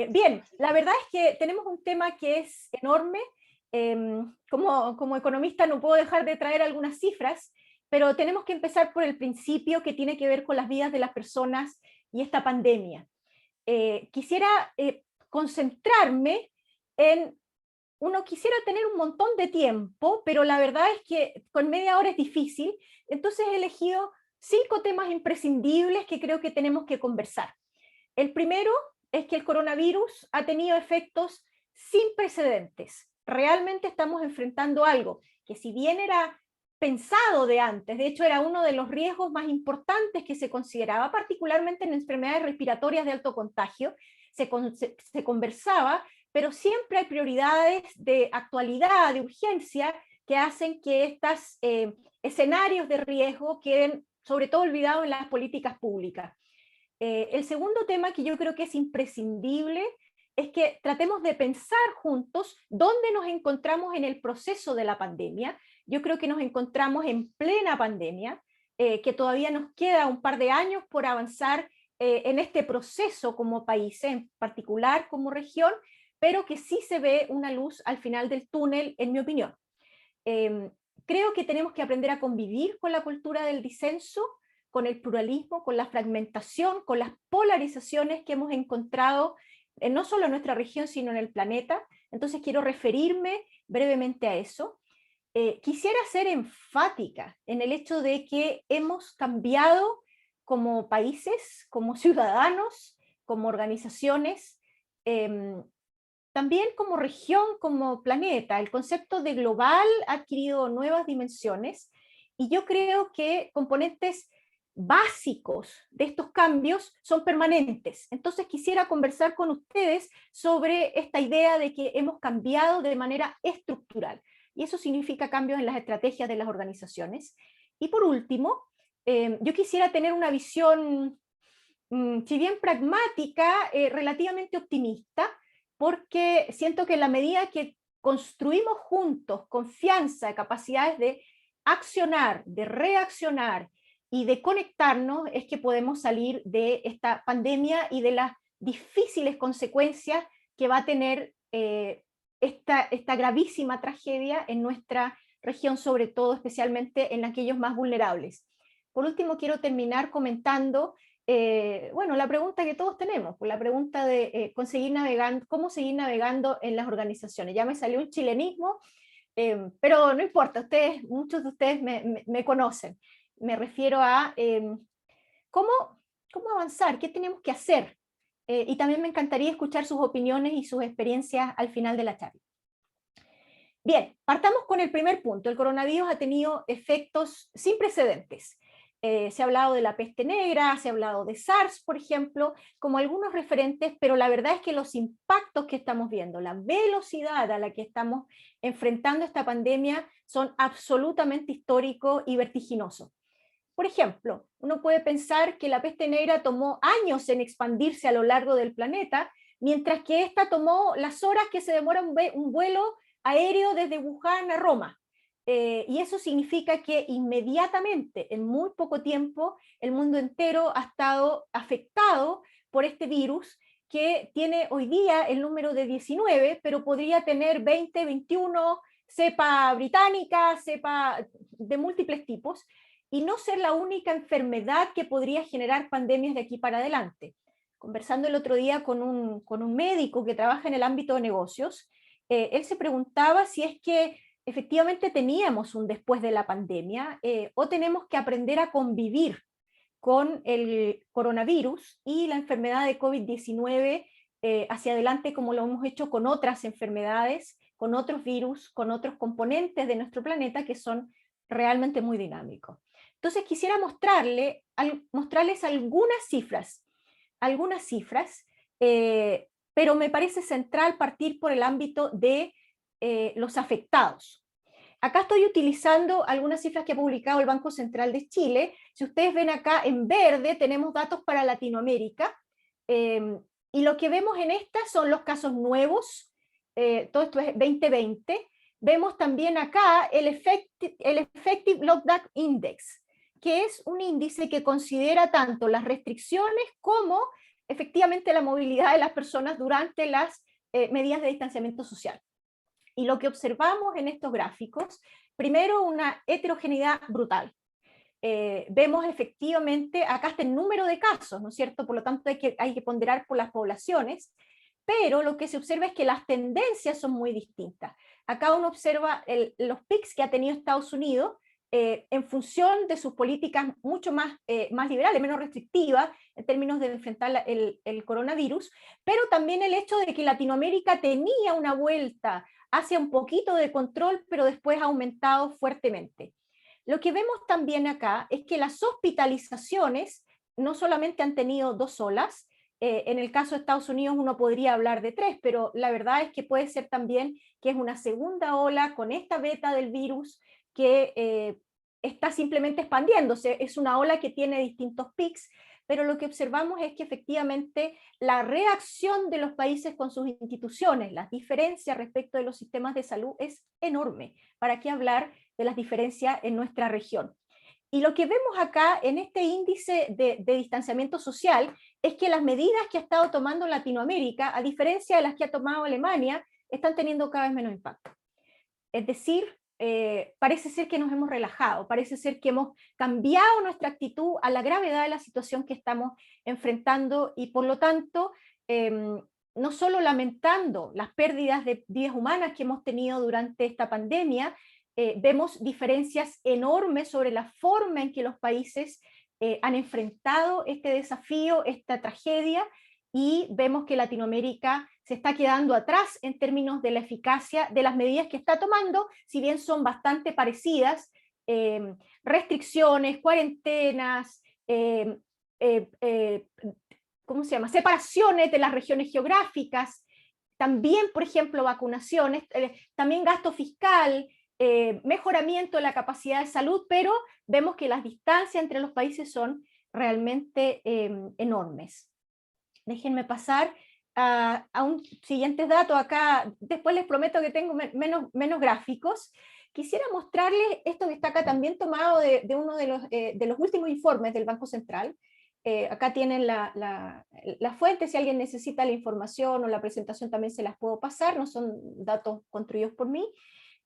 Bien, la verdad es que tenemos un tema que es enorme. Como economista no puedo dejar de traer algunas cifras, pero tenemos que empezar por el principio que tiene que ver con las vidas de las personas y esta pandemia. Quisiera concentrarme en, uno quisiera tener un montón de tiempo, pero la verdad es que con media hora es difícil, entonces he elegido 5 temas imprescindibles que creo que tenemos que conversar. El primero es que el coronavirus ha tenido efectos sin precedentes. Realmente estamos enfrentando algo que, si bien era pensado de antes, de hecho era uno de los riesgos más importantes que se consideraba, particularmente en enfermedades respiratorias de alto contagio, se conversaba, pero siempre hay prioridades de actualidad, de urgencia, que hacen que estos escenarios de riesgo queden sobre todo olvidados en las políticas públicas. El segundo tema que yo creo que es imprescindible es que tratemos de pensar juntos dónde nos encontramos en el proceso de la pandemia. Yo creo que nos encontramos en plena pandemia, que todavía nos queda un par de años por avanzar en este proceso como país, en particular como región, pero que sí se ve una luz al final del túnel, en mi opinión. Eh, Creo que tenemos que aprender a convivir con la cultura del disenso, con el pluralismo, con la fragmentación, con las polarizaciones que hemos encontrado no solo en nuestra región, sino en el planeta. Entonces quiero referirme brevemente a eso. Quisiera ser enfática en el hecho de que hemos cambiado como países, como ciudadanos, como organizaciones, eh, también como región, como planeta. El concepto de global ha adquirido nuevas dimensiones y yo creo que componentes básicos de estos cambios son permanentes. Entonces quisiera conversar con ustedes sobre esta idea de que hemos cambiado de manera estructural, y eso significa cambios en las estrategias de las organizaciones. Y por último, yo quisiera tener una visión, si bien pragmática, relativamente optimista, porque siento que en la medida que construimos juntos confianza, capacidades de accionar, de reaccionar y de conectarnos, es que podemos salir de esta pandemia y de las difíciles consecuencias que va a tener esta gravísima tragedia en nuestra región, sobre todo, especialmente en aquellos más vulnerables. Por último, quiero terminar comentando bueno, la pregunta que todos tenemos, pues la pregunta de cómo seguir navegando en las organizaciones. Ya me salió un chilenismo, pero no importa, muchos de ustedes me conocen. Me refiero a cómo, cómo avanzar, qué tenemos que hacer. Y también me encantaría escuchar sus opiniones y sus experiencias al final de la charla. Bien, partamos con el primer punto. El coronavirus ha tenido efectos sin precedentes. Se ha hablado de la peste negra, se ha hablado de SARS, por ejemplo, como algunos referentes, pero la verdad es que los impactos que estamos viendo, la velocidad a la que estamos enfrentando esta pandemia son absolutamente históricos y vertiginosos. Por ejemplo, uno puede pensar que la peste negra tomó años en expandirse a lo largo del planeta, mientras que esta tomó las horas que se demora un vuelo aéreo desde Wuhan a Roma. Y eso significa que inmediatamente, en muy poco tiempo, el mundo entero ha estado afectado por este virus, que tiene hoy día el número de 19, pero podría tener 20, 21, cepa británica, cepa de múltiples tipos, y no ser la única enfermedad que podría generar pandemias de aquí para adelante. Conversando el otro día con un médico que trabaja en el ámbito de negocios, él se preguntaba si es que efectivamente teníamos un después de la pandemia, o tenemos que aprender a convivir con el coronavirus y la enfermedad de COVID-19 hacia adelante, como lo hemos hecho con otras enfermedades, con otros virus, con otros componentes de nuestro planeta que son realmente muy dinámicos. Entonces quisiera mostrarles algunas cifras, pero me parece central partir por el ámbito de los afectados. Acá estoy utilizando algunas cifras que ha publicado el Banco Central de Chile. Si ustedes ven acá en verde, tenemos datos para Latinoamérica, y lo que vemos en estas son los casos nuevos, todo esto es 2020. Vemos también acá el Effective Lockdown Index, que es un índice que considera tanto las restricciones como efectivamente la movilidad de las personas durante las medidas de distanciamiento social. Y lo que observamos en estos gráficos, primero una heterogeneidad brutal. Vemos efectivamente, acá está el número de casos, ¿no es cierto? Por lo tanto hay que ponderar por las poblaciones, pero lo que se observa es que las tendencias son muy distintas. Acá uno observa los pics que ha tenido Estados Unidos en función de sus políticas mucho más liberales, menos restrictivas en términos de enfrentar el coronavirus, pero también el hecho de que Latinoamérica tenía una vuelta hacia un poquito de control, pero después ha aumentado fuertemente. Lo que vemos también acá es que las hospitalizaciones no solamente han tenido 2 olas, en el caso de Estados Unidos uno podría hablar de 3, pero la verdad es que puede ser también que es una segunda ola con esta beta del virus que está simplemente expandiéndose. Es una ola que tiene distintos pics, pero lo que observamos es que efectivamente la reacción de los países con sus instituciones, las diferencias respecto de los sistemas de salud es enorme. ¿Para qué hablar de las diferencias en nuestra región? Y lo que vemos acá en este índice de distanciamiento social es que las medidas que ha estado tomando Latinoamérica, a diferencia de las que ha tomado Alemania, están teniendo cada vez menos impacto. Es decir, parece ser que nos hemos relajado, parece ser que hemos cambiado nuestra actitud a la gravedad de la situación que estamos enfrentando y por lo tanto, no solo lamentando las pérdidas de vidas humanas que hemos tenido durante esta pandemia, vemos diferencias enormes sobre la forma en que los países han enfrentado este desafío, esta tragedia, y vemos que Latinoamérica se está quedando atrás en términos de la eficacia de las medidas que está tomando, si bien son bastante parecidas, restricciones, cuarentenas, ¿cómo se llama? Separaciones de las regiones geográficas, también, por ejemplo, vacunaciones, también gasto fiscal, mejoramiento de la capacidad de salud, pero vemos que las distancias entre los países son realmente enormes. Déjenme pasar a un siguiente dato acá, después les prometo que tengo menos gráficos. Quisiera mostrarles esto que está acá también tomado de uno de los últimos informes del Banco Central. Acá tienen la fuente, si alguien necesita la información o la presentación también se las puedo pasar, no son datos construidos por mí.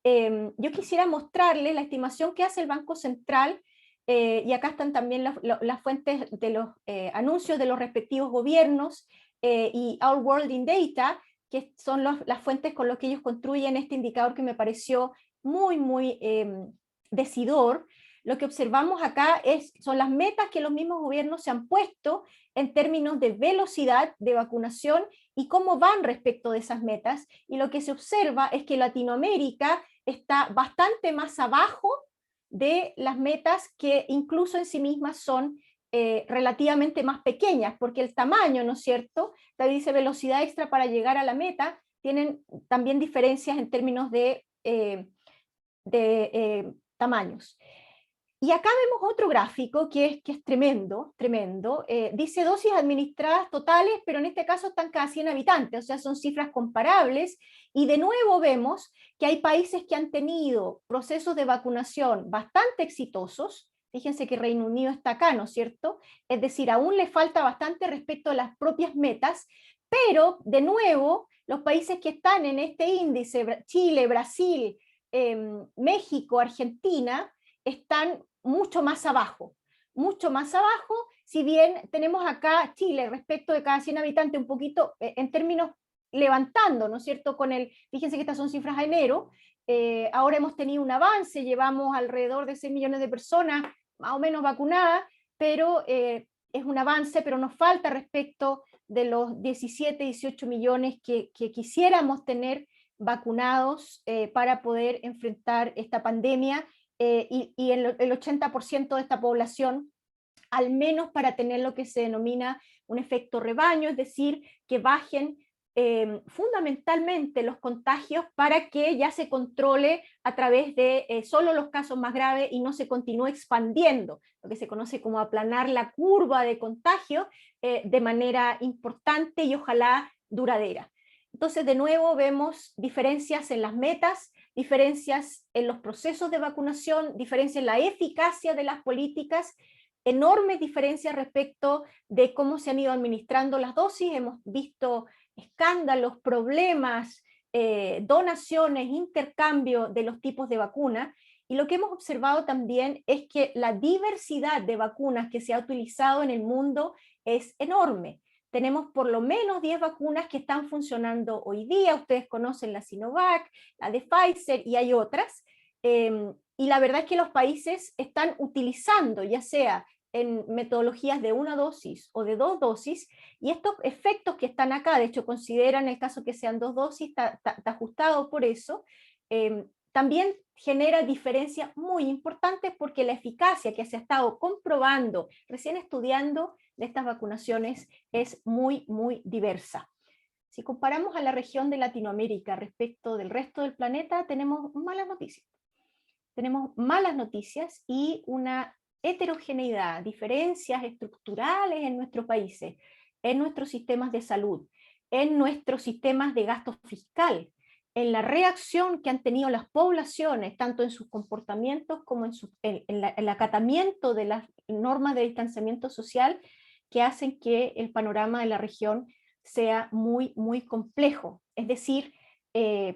Yo quisiera mostrarles la estimación que hace el Banco Central, y acá están también las fuentes de los anuncios de los respectivos gobiernos, y Our World in Data, que son las fuentes con las que ellos construyen este indicador que me pareció muy decidor. Lo que observamos acá son las metas que los mismos gobiernos se han puesto en términos de velocidad de vacunación y cómo van respecto de esas metas, y lo que se observa es que Latinoamérica está bastante más abajo de las metas, que incluso en sí mismas son relativamente más pequeñas, porque el tamaño, ¿no es cierto? Te dice velocidad extra para llegar a la meta, tienen también diferencias en términos de tamaños. Y acá vemos otro gráfico que es tremendo. Dice dosis administradas totales, pero en este caso están cada 100 habitantes, o sea, son cifras comparables, y de nuevo vemos que hay países que han tenido procesos de vacunación bastante exitosos. Fíjense que Reino Unido está acá, ¿no es cierto? Es decir, aún le falta bastante respecto a las propias metas, pero de nuevo, los países que están en este índice, Chile, Brasil, México, Argentina, están mucho más abajo, si bien tenemos acá Chile respecto de cada 100 habitantes un poquito en términos levantando, ¿no es cierto? Fíjense que estas son cifras de enero, ahora hemos tenido un avance, llevamos alrededor de 6 millones de personas más o menos vacunadas, pero es un avance, pero nos falta respecto de los 17, 18 millones que quisiéramos tener vacunados para poder enfrentar esta pandemia, y el 80% de esta población, al menos para tener lo que se denomina un efecto rebaño, es decir, que bajen fundamentalmente los contagios para que ya se controle a través de solo los casos más graves y no se continúe expandiendo, lo que se conoce como aplanar la curva de contagio de manera importante y ojalá duradera. Entonces, de nuevo, vemos diferencias en las metas, diferencias en los procesos de vacunación, diferencias en la eficacia de las políticas, enormes diferencias respecto de cómo se han ido administrando las dosis. Hemos visto escándalos, problemas, donaciones, intercambio de los tipos de vacunas, y lo que hemos observado también es que la diversidad de vacunas que se ha utilizado en el mundo es enorme. Tenemos por lo menos 10 vacunas que están funcionando hoy día. Ustedes conocen la Sinovac, la de Pfizer, y hay otras. Y la verdad es que los países están utilizando, ya sea en metodologías de una dosis o de dos dosis, y estos efectos que están acá, de hecho consideran el caso que sean dos dosis, está ajustado por eso, también genera diferencias muy importantes porque la eficacia que se ha estado comprobando, recién estudiando de estas vacunaciones, es muy, muy diversa. Si comparamos a la región de Latinoamérica respecto del resto del planeta, tenemos malas noticias. Tenemos malas noticias y una heterogeneidad, diferencias estructurales en nuestros países, en nuestros sistemas de salud, en nuestros sistemas de gasto fiscal, en la reacción que han tenido las poblaciones, tanto en sus comportamientos como en el acatamiento de las normas de distanciamiento social, que hacen que el panorama de la región sea muy, muy complejo. Es decir,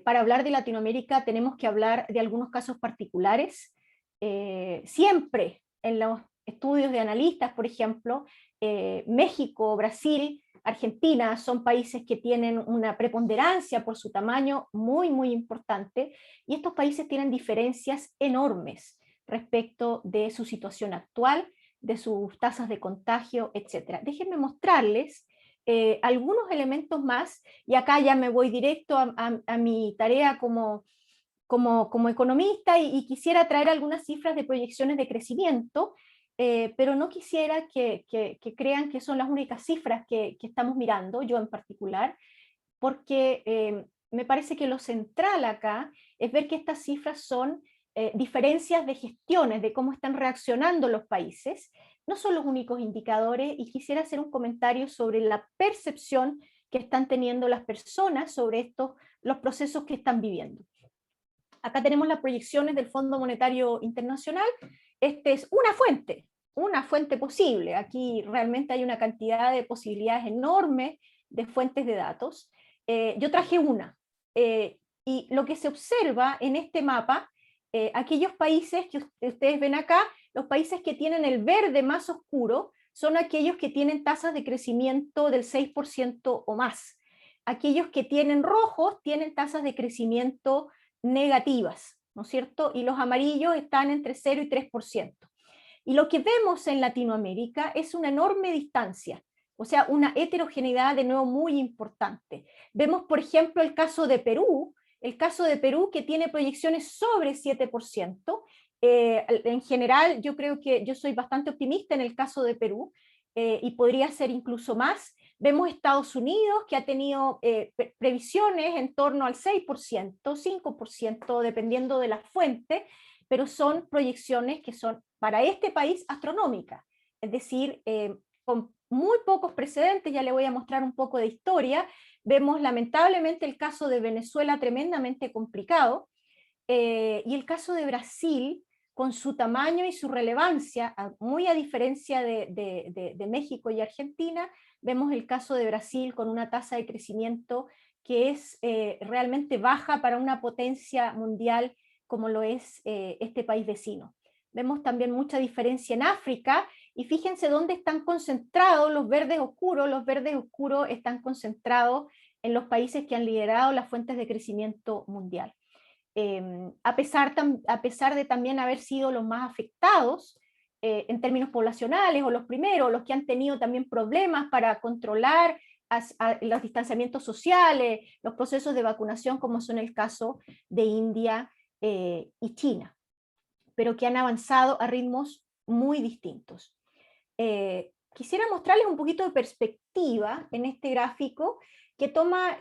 para hablar de Latinoamérica tenemos que hablar de algunos casos particulares. Siempre en los estudios de analistas, por ejemplo, México, Brasil, Argentina son países que tienen una preponderancia por su tamaño muy, muy importante, y estos países tienen diferencias enormes respecto de su situación actual, de sus tasas de contagio, etc. Déjenme mostrarles algunos elementos más, y acá ya me voy directo a mi tarea como economista, y quisiera traer algunas cifras de proyecciones de crecimiento, pero no quisiera que crean que son las únicas cifras que estamos mirando, yo en particular, porque me parece que lo central acá es ver que estas cifras son diferencias de gestiones, de cómo están reaccionando los países, no son los únicos indicadores, y quisiera hacer un comentario sobre la percepción que están teniendo las personas sobre los procesos que están viviendo. Acá tenemos las proyecciones del Fondo Monetario Internacional. Este es una fuente posible. Aquí realmente hay una cantidad de posibilidades enormes de fuentes de datos. Yo traje una, y lo que se observa en este mapa, aquellos países que ustedes ven acá, los países que tienen el verde más oscuro, son aquellos que tienen tasas de crecimiento del 6% o más. Aquellos que tienen rojos tienen tasas de crecimiento negativas, ¿no es cierto? Y los amarillos están entre 0 y 3%. Y lo que vemos en Latinoamérica es una enorme distancia, o sea, una heterogeneidad de nuevo muy importante. Vemos, por ejemplo, el caso de Perú que tiene proyecciones sobre 7%. En general, yo creo que yo soy bastante optimista en el caso de Perú, y podría ser incluso más. Vemos Estados Unidos, que ha tenido previsiones en torno al 6%, 5%, dependiendo de la fuente, pero son proyecciones que son para este país astronómicas. Es decir, con muy pocos precedentes. Ya le voy a mostrar un poco de historia. Vemos lamentablemente el caso de Venezuela tremendamente complicado, y el caso de Brasil, con su tamaño y su relevancia, muy a diferencia de México y Argentina. Vemos el caso de Brasil con una tasa de crecimiento que es realmente baja para una potencia mundial como lo es este país vecino. Vemos también mucha diferencia en África, y fíjense dónde están concentrados los verdes oscuros. Los verdes oscuros están concentrados en los países que han liderado las fuentes de crecimiento mundial. A pesar de también haber sido los más afectados en términos poblacionales, o los primeros, los que han tenido también problemas para controlar los distanciamientos sociales, los procesos de vacunación, como son el caso de India y China, pero que han avanzado a ritmos muy distintos. Quisiera mostrarles un poquito de perspectiva en este gráfico que toma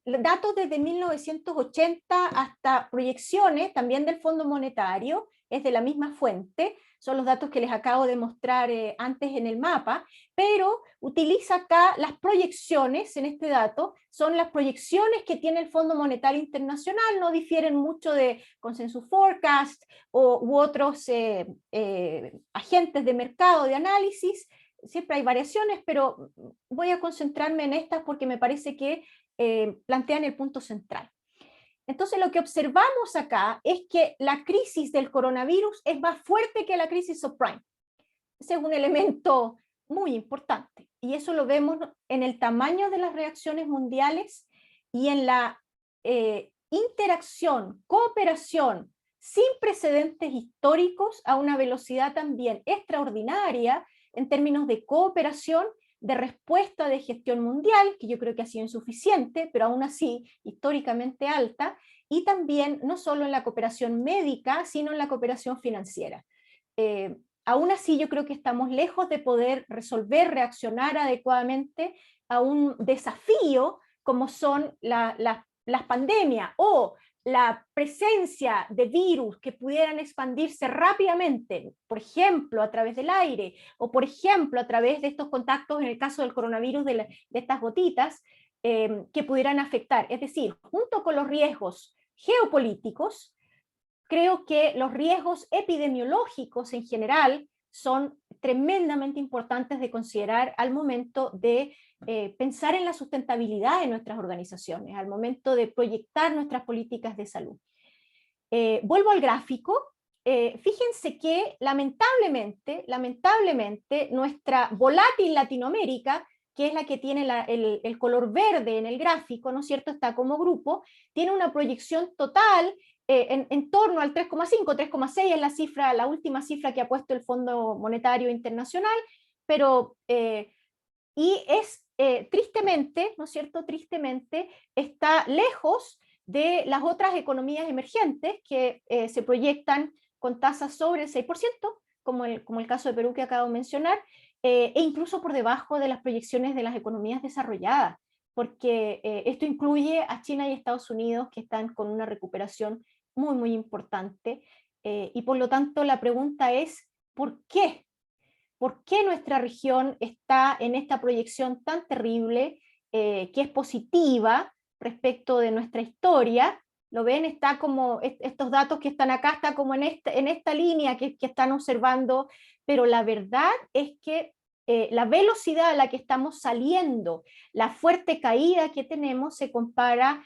datos desde 1980 hasta proyecciones también del Fondo Monetario, es de la misma fuente, son los datos que les acabo de mostrar antes en el mapa, pero utiliza acá las proyecciones en este dato, son las proyecciones que tiene el Fondo Monetario Internacional, no difieren mucho de Consensus Forecast u otros agentes de mercado de análisis, siempre hay variaciones, pero voy a concentrarme en estas porque me parece que plantean el punto central. Entonces lo que observamos acá es que la crisis del coronavirus es más fuerte que la crisis subprime. Ese es un elemento muy importante y eso lo vemos en el tamaño de las reacciones mundiales y en la interacción, cooperación sin precedentes históricos a una velocidad también extraordinaria en términos de cooperación, de respuesta de gestión mundial, que yo creo que ha sido insuficiente, pero aún así históricamente alta, y también no solo en la cooperación médica, sino en la cooperación financiera. Aún así yo creo que estamos lejos de poder resolver, reaccionar adecuadamente a un desafío como son las pandemias o la presencia de virus que pudieran expandirse rápidamente, por ejemplo, a través del aire, o por ejemplo, a través de estos contactos, en el caso del coronavirus, de estas gotitas, que pudieran afectar. Es decir, junto con los riesgos geopolíticos, creo que los riesgos epidemiológicos en general son tremendamente importantes de considerar al momento de pensar en la sustentabilidad de nuestras organizaciones, al momento de proyectar nuestras políticas de salud. Vuelvo al gráfico. Fíjense que lamentablemente, nuestra volátil Latinoamérica, que es la que tiene el color verde en el gráfico, ¿no es cierto?, está como grupo, tiene una proyección total en torno al 3,5, 3,6 es la cifra, la última cifra que ha puesto el Fondo Monetario Internacional, pero y es tristemente, ¿no es cierto?, tristemente está lejos de las otras economías emergentes que se proyectan con tasas sobre el 6%, como el caso de Perú que acabo de mencionar, e incluso por debajo de las proyecciones de las economías desarrolladas, porque esto incluye a China y Estados Unidos, que están con una recuperación muy, muy importante, y por lo tanto la pregunta es, ¿por qué? ¿Por qué nuestra región está en esta proyección tan terrible, que es positiva respecto de nuestra historia? ¿Lo ven? Está como, estos datos que están acá, está como en esta línea que están observando, pero la verdad es que la velocidad a la que estamos saliendo, la fuerte caída que tenemos se compara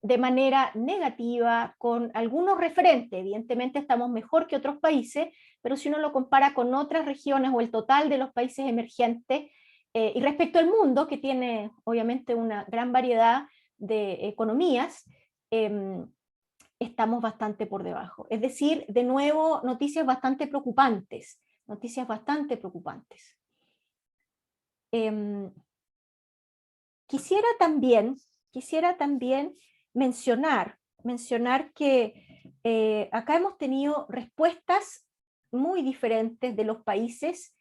de manera negativa con algunos referentes. Evidentemente estamos mejor que otros países, pero si uno lo compara con otras regiones o el total de los países emergentes, y respecto al mundo, que tiene obviamente una gran variedad de economías, estamos bastante por debajo. Es decir, de nuevo, noticias bastante preocupantes, noticias bastante preocupantes. Quisiera también mencionar que acá hemos tenido respuestas muy diferentes de los países,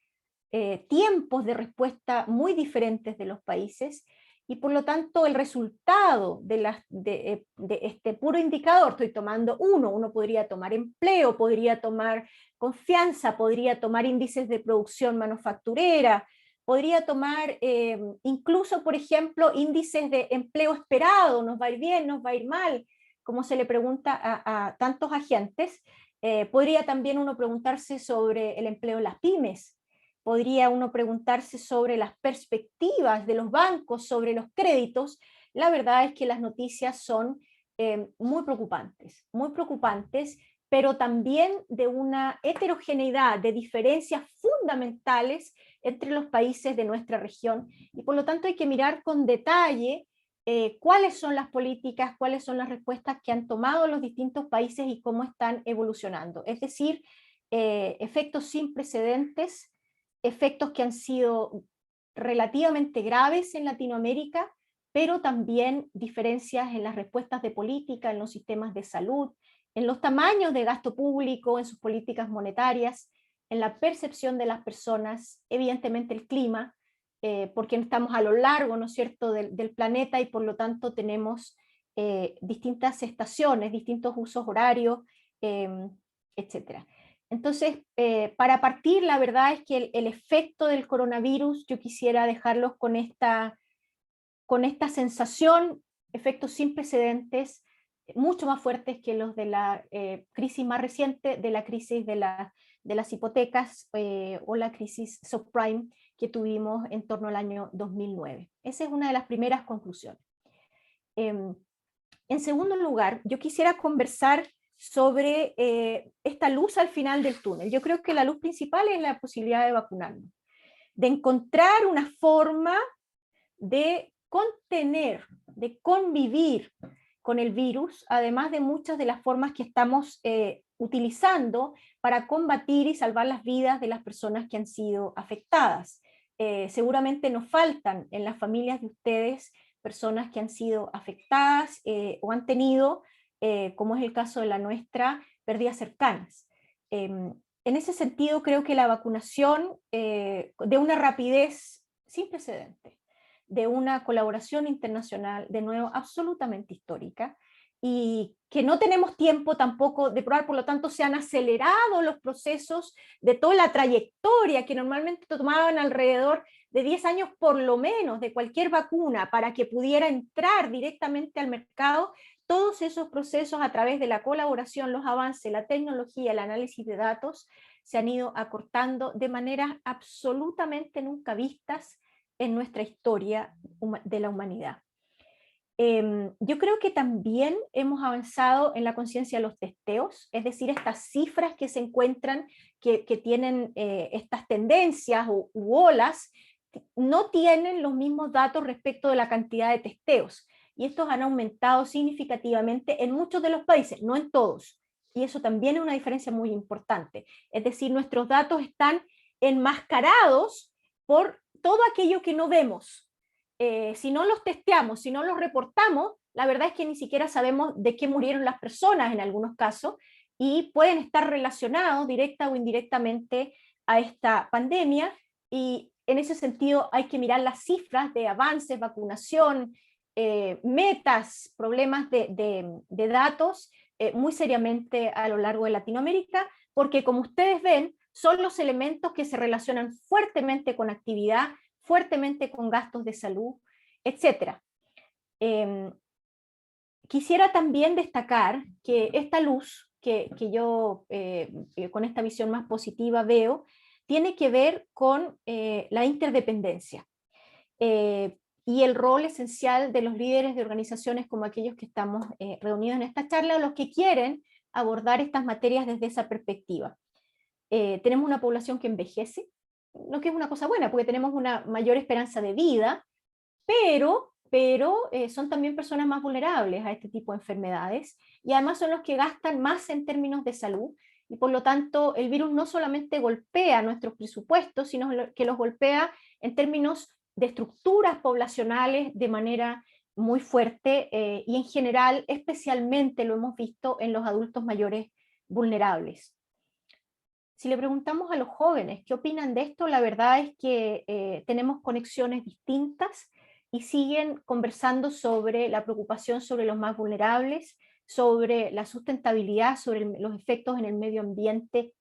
tiempos de respuesta muy diferentes de los países, y por lo tanto el resultado de este puro indicador, estoy tomando uno podría tomar empleo, podría tomar confianza, podría tomar índices de producción manufacturera, podría tomar incluso, por ejemplo, índices de empleo esperado, nos va a ir bien, nos va a ir mal, como se le pregunta a tantos agentes. Podría también uno preguntarse sobre el empleo en las pymes, podría uno preguntarse sobre las perspectivas de los bancos, sobre los créditos. La verdad es que las noticias son muy preocupantes, pero también de una heterogeneidad, de diferencias fundamentales entre los países de nuestra región, y por lo tanto hay que mirar con detalle cuáles son las políticas, cuáles son las respuestas que han tomado los distintos países y cómo están evolucionando. Es decir, efectos sin precedentes, efectos que han sido relativamente graves en Latinoamérica, pero también diferencias en las respuestas de política, en los sistemas de salud, en los tamaños de gasto público, en sus políticas monetarias, en la percepción de las personas, evidentemente el clima, porque estamos a lo largo, ¿no es cierto?, del planeta, y por lo tanto tenemos distintas estaciones, distintos usos horarios, etc. Entonces, para partir, la verdad es que el efecto del coronavirus, yo quisiera dejarlos con esta sensación, efectos sin precedentes, mucho más fuertes que los de la crisis más reciente, de la crisis de las hipotecas o la crisis subprime que tuvimos en torno al año 2009. Esa es una de las primeras conclusiones. En segundo lugar, yo quisiera conversar sobre esta luz al final del túnel. Yo creo que la luz principal es la posibilidad de vacunarnos, de encontrar una forma de contener, de convivir con el virus, además de muchas de las formas que estamos utilizando para combatir y salvar las vidas de las personas que han sido afectadas. Seguramente nos faltan en las familias de ustedes personas que han sido afectadas o han tenido, como es el caso de la nuestra, pérdidas cercanas. En ese sentido, creo que la vacunación de una rapidez sin precedentes, de una colaboración internacional, de nuevo, absolutamente histórica, y que no tenemos tiempo tampoco de probar, por lo tanto se han acelerado los procesos de toda la trayectoria que normalmente tomaban alrededor de 10 años por lo menos de cualquier vacuna para que pudiera entrar directamente al mercado. Todos esos procesos, a través de la colaboración, los avances, la tecnología, el análisis de datos, se han ido acortando de maneras absolutamente nunca vistas en nuestra historia de la humanidad. Yo creo que también hemos avanzado en la conciencia de los testeos, es decir, estas cifras que se encuentran, que tienen estas tendencias u olas, no tienen los mismos datos respecto de la cantidad de testeos, y estos han aumentado significativamente en muchos de los países, no en todos, y eso también es una diferencia muy importante. Es decir, nuestros datos están enmascarados por todo aquello que no vemos. Si no los testeamos, si no los reportamos, la verdad es que ni siquiera sabemos de qué murieron las personas en algunos casos, y pueden estar relacionados directa o indirectamente a esta pandemia, y en ese sentido hay que mirar las cifras de avances, vacunación, metas, problemas de datos muy seriamente a lo largo de Latinoamérica, porque como ustedes ven, son los elementos que se relacionan fuertemente con actividad, fuertemente con gastos de salud, etc. Quisiera también destacar que esta luz que yo con esta visión más positiva veo, tiene que ver con la interdependencia y el rol esencial de los líderes de organizaciones como aquellos que estamos reunidos en esta charla, o los que quieren abordar estas materias desde esa perspectiva. Tenemos una población que envejece, lo que es una cosa buena, porque tenemos una mayor esperanza de vida, pero son también personas más vulnerables a este tipo de enfermedades, y además son los que gastan más en términos de salud, y por lo tanto el virus no solamente golpea nuestros presupuestos, sino que los golpea en términos de estructuras poblacionales de manera muy fuerte, y en general, especialmente lo hemos visto en los adultos mayores vulnerables. Si le preguntamos a los jóvenes qué opinan de esto, la verdad es que tenemos conexiones distintas y siguen conversando sobre la preocupación sobre los más vulnerables, sobre la sustentabilidad, sobre los efectos en el medio ambiente,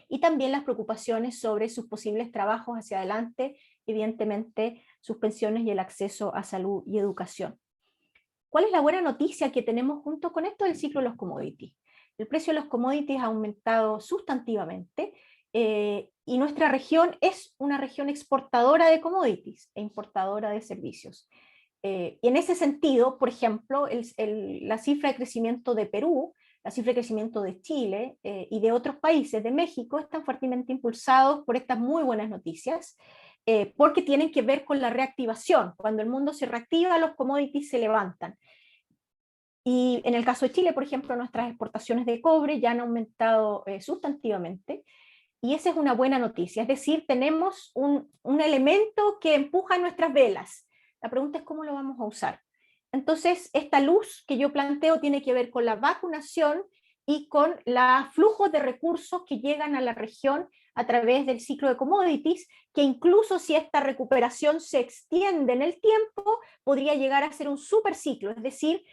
y también las preocupaciones sobre sus posibles trabajos hacia adelante, evidentemente sus pensiones y el acceso a salud y educación. ¿Cuál es la buena noticia que tenemos junto con esto del ciclo de los commodities? El precio de los commodities ha aumentado sustantivamente, y nuestra región es una región exportadora de commodities e importadora de servicios. Y en ese sentido, por ejemplo, la cifra de crecimiento de Perú, la cifra de crecimiento de Chile y de otros países, de México, están fuertemente impulsados por estas muy buenas noticias, porque tienen que ver con la reactivación. Cuando el mundo se reactiva, los commodities se levantan. Y en el caso de Chile, por ejemplo, nuestras exportaciones de cobre ya han aumentado sustantivamente, y esa es una buena noticia. Es decir, tenemos un elemento que empuja nuestras velas. La pregunta es cómo lo vamos a usar. Entonces, esta luz que yo planteo tiene que ver con la vacunación y con los flujos de recursos que llegan a la región a través del ciclo de commodities, que incluso si esta recuperación se extiende en el tiempo, podría llegar a ser un superciclo, es decir,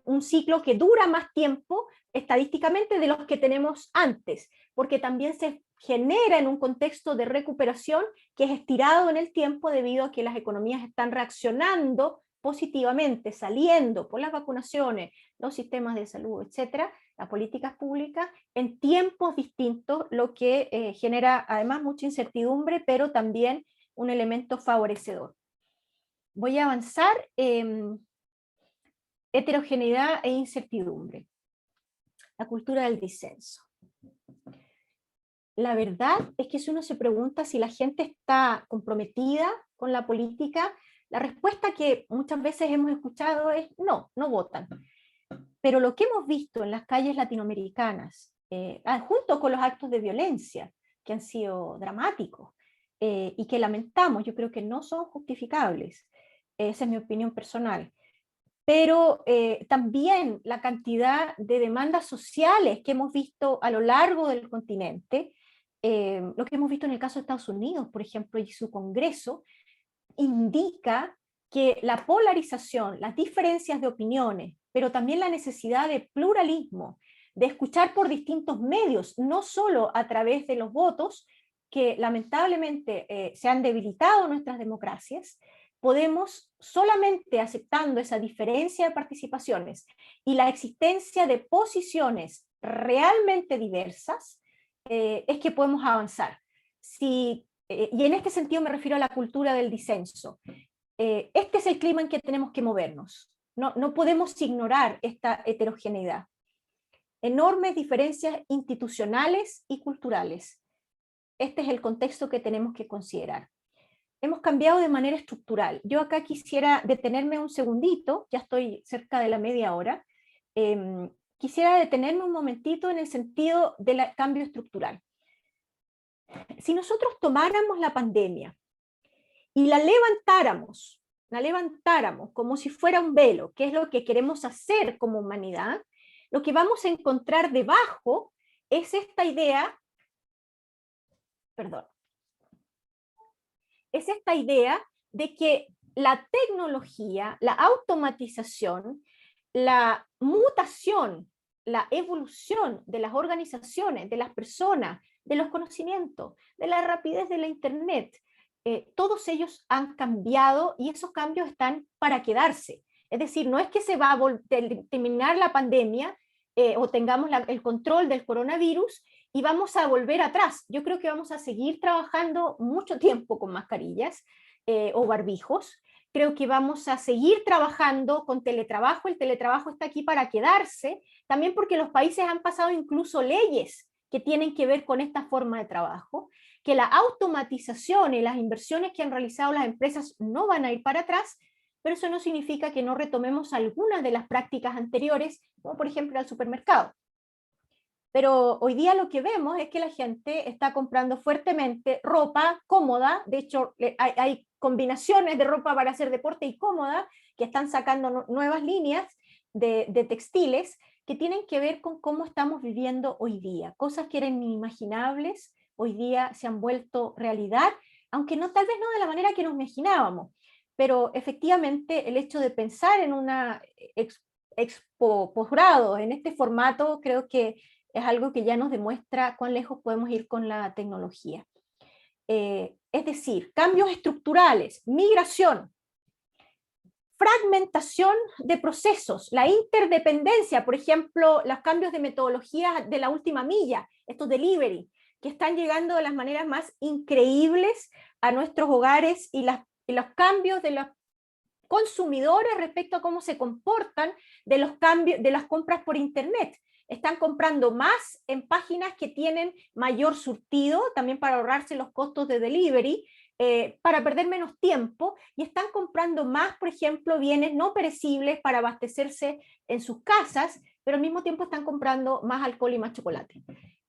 un ciclo que dura más tiempo estadísticamente de los que tenemos antes, porque también se genera en un contexto de recuperación que es estirado en el tiempo debido a que las economías están reaccionando positivamente, saliendo por las vacunaciones, los sistemas de salud, etcétera, las políticas públicas, en tiempos distintos, lo que genera además mucha incertidumbre, pero también un elemento favorecedor. Voy a avanzar. Heterogeneidad e incertidumbre. La cultura del disenso. La verdad es que si uno se pregunta si la gente está comprometida con la política, la respuesta que muchas veces hemos escuchado es no, no votan. Pero lo que hemos visto en las calles latinoamericanas, junto con los actos de violencia, que han sido dramáticos y que lamentamos, yo creo que no son justificables, esa es mi opinión personal, pero también la cantidad de demandas sociales que hemos visto a lo largo del continente, lo que hemos visto en el caso de Estados Unidos, por ejemplo, y su Congreso, indica que la polarización, las diferencias de opiniones, pero también la necesidad de pluralismo, de escuchar por distintos medios, no solo a través de los votos, que lamentablemente se han debilitado nuestras democracias, podemos solamente aceptando esa diferencia de participaciones y la existencia de posiciones realmente diversas, es que podemos avanzar. Y en este sentido me refiero a la cultura del disenso. Este es el clima en que tenemos que movernos. No podemos ignorar esta heterogeneidad. Enormes diferencias institucionales y culturales. Este es el contexto que tenemos que considerar. Hemos cambiado de manera estructural. Yo acá quisiera detenerme un segundito, ya estoy cerca de la media hora. Quisiera detenerme un momentito en el sentido del cambio estructural. Si nosotros tomáramos la pandemia y la levantáramos como si fuera un velo, que es lo que queremos hacer como humanidad, lo que vamos a encontrar debajo es esta idea, de que la tecnología, la automatización, la mutación, la evolución de las organizaciones, de las personas, de los conocimientos, de la rapidez de la Internet, todos ellos han cambiado y esos cambios están para quedarse. Es decir, no es que se va a terminar la pandemia o tengamos el control del coronavirus y vamos a volver atrás. Yo creo que vamos a seguir trabajando mucho tiempo con mascarillas o barbijos. Creo que vamos a seguir trabajando con teletrabajo. El teletrabajo está aquí para quedarse, también porque los países han pasado incluso leyes que tienen que ver con esta forma de trabajo, que la automatización y las inversiones que han realizado las empresas no van a ir para atrás, pero eso no significa que no retomemos algunas de las prácticas anteriores, como por ejemplo al supermercado. Pero hoy día lo que vemos es que la gente está comprando fuertemente ropa cómoda. De hecho, hay combinaciones de ropa para hacer deporte y cómoda que están sacando nuevas líneas de textiles que tienen que ver con cómo estamos viviendo hoy día. Cosas que eran inimaginables, hoy día se han vuelto realidad, aunque no, tal vez no de la manera que nos imaginábamos. Pero efectivamente el hecho de pensar en una expo posgrado en este formato creo que es algo que ya nos demuestra cuán lejos podemos ir con la tecnología. Es decir, cambios estructurales, migración, fragmentación de procesos, la interdependencia, por ejemplo, los cambios de metodología de la última milla, estos delivery, que están llegando de las maneras más increíbles a nuestros hogares y los cambios de los consumidores respecto a cómo se comportan de los cambios de las compras por internet. Están comprando más en páginas que tienen mayor surtido, también para ahorrarse los costos de delivery, para perder menos tiempo, y están comprando más, por ejemplo, bienes no perecibles para abastecerse en sus casas, pero al mismo tiempo están comprando más alcohol y más chocolate,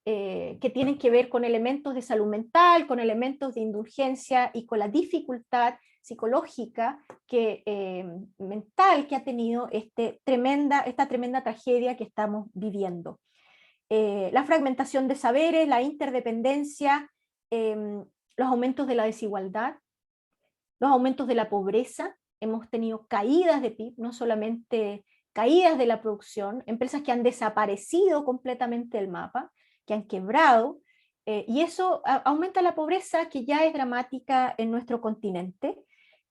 que tienen que ver con elementos de salud mental, con elementos de indulgencia y con la dificultad psicológica mental que ha tenido esta tremenda tragedia que estamos viviendo. La fragmentación de saberes, la interdependencia, los aumentos de la desigualdad, los aumentos de la pobreza. Hemos tenido caídas de PIB, no solamente caídas de la producción, empresas que han desaparecido completamente del mapa, que han quebrado, y eso aumenta la pobreza, que ya es dramática en nuestro continente.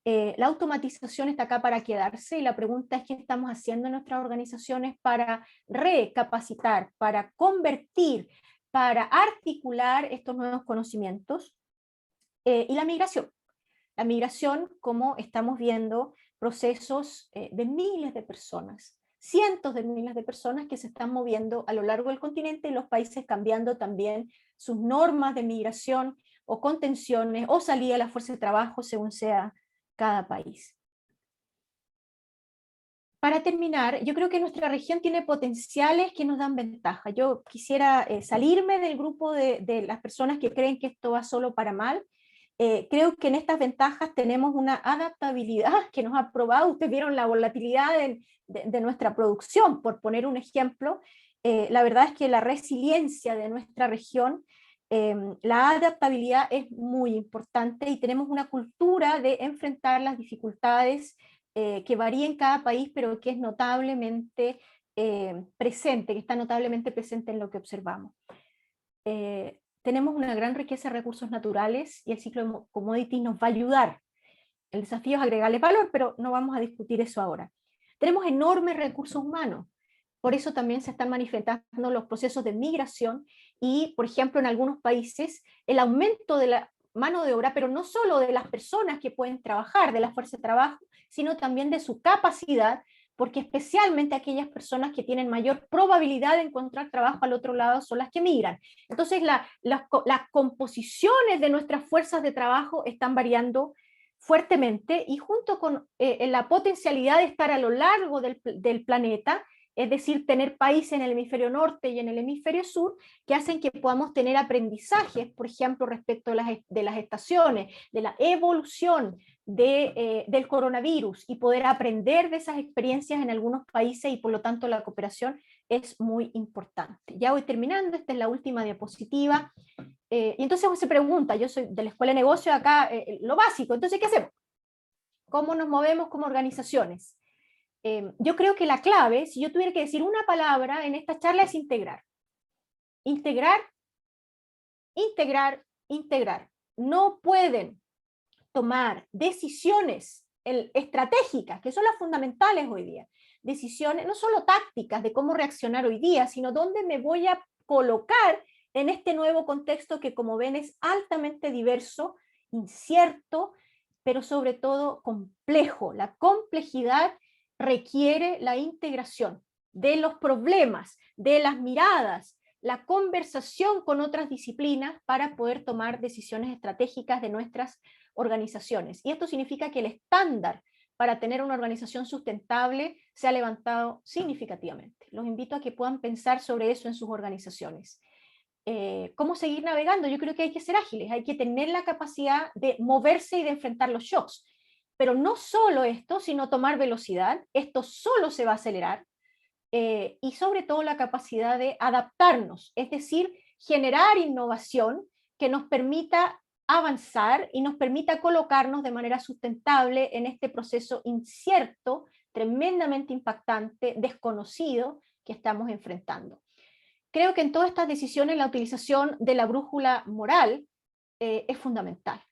La automatización está acá para quedarse, y la pregunta es qué estamos haciendo en nuestras organizaciones para recapacitar, para convertir, para articular estos nuevos conocimientos. Y la migración. La migración, como estamos viendo, procesos de miles de personas, cientos de miles de personas que se están moviendo a lo largo del continente, y los países cambiando también sus normas de migración o contenciones o salida de la fuerza de trabajo según sea cada país. Para terminar, yo creo que nuestra región tiene potenciales que nos dan ventaja. Yo quisiera salirme del grupo de las personas que creen que esto va solo para mal. Creo que en estas ventajas tenemos una adaptabilidad que nos ha probado. Ustedes vieron la volatilidad de nuestra producción, por poner un ejemplo. La verdad es que la resiliencia de nuestra región, la adaptabilidad es muy importante, y tenemos una cultura de enfrentar las dificultades que varía en cada país, pero que es notablemente presente, que está notablemente presente en lo que observamos. Tenemos una gran riqueza de recursos naturales, y el ciclo de commodities nos va a ayudar. El desafío es agregarle valor, pero no vamos a discutir eso ahora. Tenemos enormes recursos humanos, por eso también se están manifestando los procesos de migración, y, por ejemplo, en algunos países, el aumento de la mano de obra, pero no solo de las personas que pueden trabajar, de la fuerza de trabajo, sino también de su capacidad, porque especialmente aquellas personas que tienen mayor probabilidad de encontrar trabajo al otro lado son las que migran. Entonces las composiciones de nuestras fuerzas de trabajo están variando fuertemente, y junto con la potencialidad de estar a lo largo del planeta, es decir, tener países en el hemisferio norte y en el hemisferio sur, que hacen que podamos tener aprendizajes, por ejemplo, respecto de las estaciones, de la evolución del coronavirus, y poder aprender de esas experiencias en algunos países, y por lo tanto la cooperación es muy importante. Ya voy terminando, esta es la última diapositiva. Y entonces se pregunta, yo soy de la Escuela de Negocios acá, lo básico, entonces ¿qué hacemos? ¿Cómo nos movemos como organizaciones? Yo creo que la clave, si yo tuviera que decir una palabra en esta charla, es integrar. Integrar, integrar, integrar. No pueden tomar decisiones estratégicas, que son las fundamentales hoy día. Decisiones no solo tácticas de cómo reaccionar hoy día, sino dónde me voy a colocar en este nuevo contexto que, como ven, es altamente diverso, incierto, pero sobre todo complejo. La complejidad requiere la integración de los problemas, de las miradas, la conversación con otras disciplinas para poder tomar decisiones estratégicas de nuestras organizaciones. Y esto significa que el estándar para tener una organización sustentable se ha levantado significativamente. Los invito a que puedan pensar sobre eso en sus organizaciones. ¿Cómo seguir navegando? Yo creo que hay que ser ágiles, hay que tener la capacidad de moverse y de enfrentar los shocks. Pero no solo esto, sino tomar velocidad. Esto solo se va a acelerar. Y sobre todo la capacidad de adaptarnos, es decir, generar innovación que nos permita avanzar y nos permita colocarnos de manera sustentable en este proceso incierto, tremendamente impactante, desconocido que estamos enfrentando. Creo que en todas estas decisiones la utilización de la brújula moral es fundamental.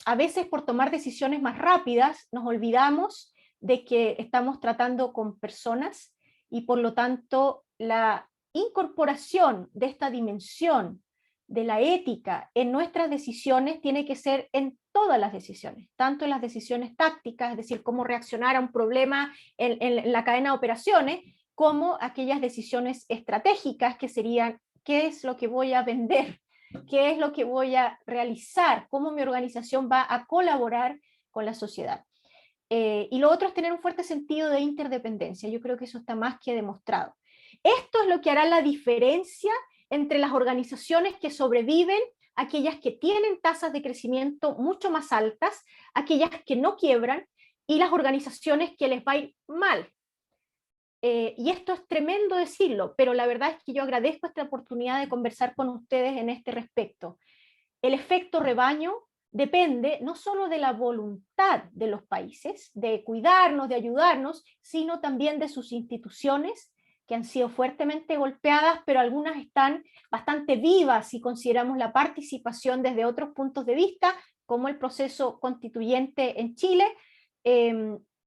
A veces, por tomar decisiones más rápidas, nos olvidamos de que estamos tratando con personas, y por lo tanto la incorporación de esta dimensión de la ética en nuestras decisiones tiene que ser en todas las decisiones, tanto en las decisiones tácticas, es decir, cómo reaccionar a un problema en la cadena de operaciones, como aquellas decisiones estratégicas que serían qué es lo que voy a vender, qué es lo que voy a realizar, cómo mi organización va a colaborar con la sociedad. Y lo otro es tener un fuerte sentido de interdependencia. Yo creo que eso está más que demostrado. Esto es lo que hará la diferencia entre las organizaciones que sobreviven, aquellas que tienen tasas de crecimiento mucho más altas, aquellas que no quiebran, y las organizaciones que les va a ir mal. Y esto es tremendo decirlo, pero la verdad es que yo agradezco esta oportunidad de conversar con ustedes en este respecto. el efecto rebaño depende no solo de la voluntad de los países, de cuidarnos, de ayudarnos, sino también de sus instituciones, que han sido fuertemente golpeadas, pero algunas están bastante vivas si consideramos la participación desde otros puntos de vista, como el proceso constituyente en Chile,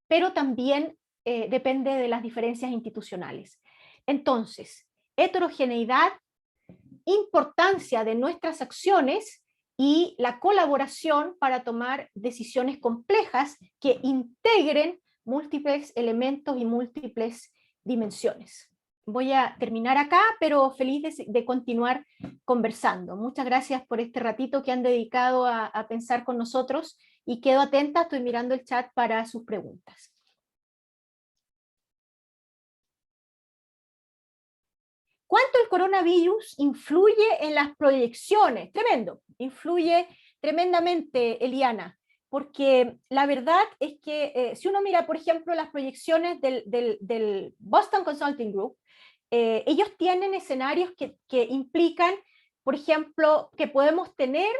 pero también depende de las diferencias institucionales. Entonces, heterogeneidad, importancia de nuestras acciones y la colaboración para tomar decisiones complejas que integren múltiples elementos y múltiples dimensiones. Voy a terminar acá, pero feliz de continuar conversando. Muchas gracias por este ratito que han dedicado a pensar con nosotros y quedo atenta, estoy mirando el chat para sus preguntas. ¿Cuánto el coronavirus influye en las proyecciones? Tremendo, influye tremendamente, Eliana, porque la verdad es que si uno mira, por ejemplo, las proyecciones del Boston Consulting Group, ellos tienen escenarios que implican, por ejemplo, que podemos tener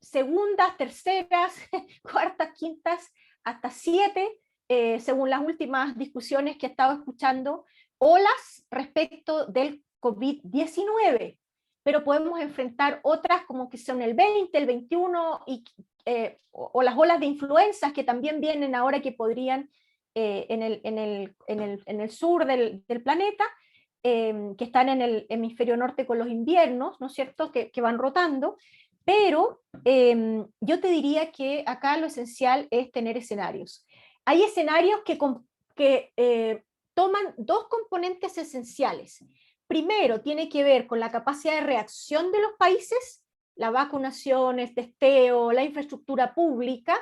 segundas, terceras, cuartas, quintas, hasta 7, según las últimas discusiones que he estado escuchando, olas respecto del COVID-19, pero podemos enfrentar otras como que son el 20, el 21, o las olas de influencias que también vienen ahora que podrían en el sur del planeta, que están en el hemisferio norte con los inviernos, ¿no es cierto?, que van rotando, pero yo te diría que acá lo esencial es tener escenarios. Hay escenarios que toman dos componentes esenciales. Primero, tiene que ver con la capacidad de reacción de los países, la vacunación, el testeo, la infraestructura pública,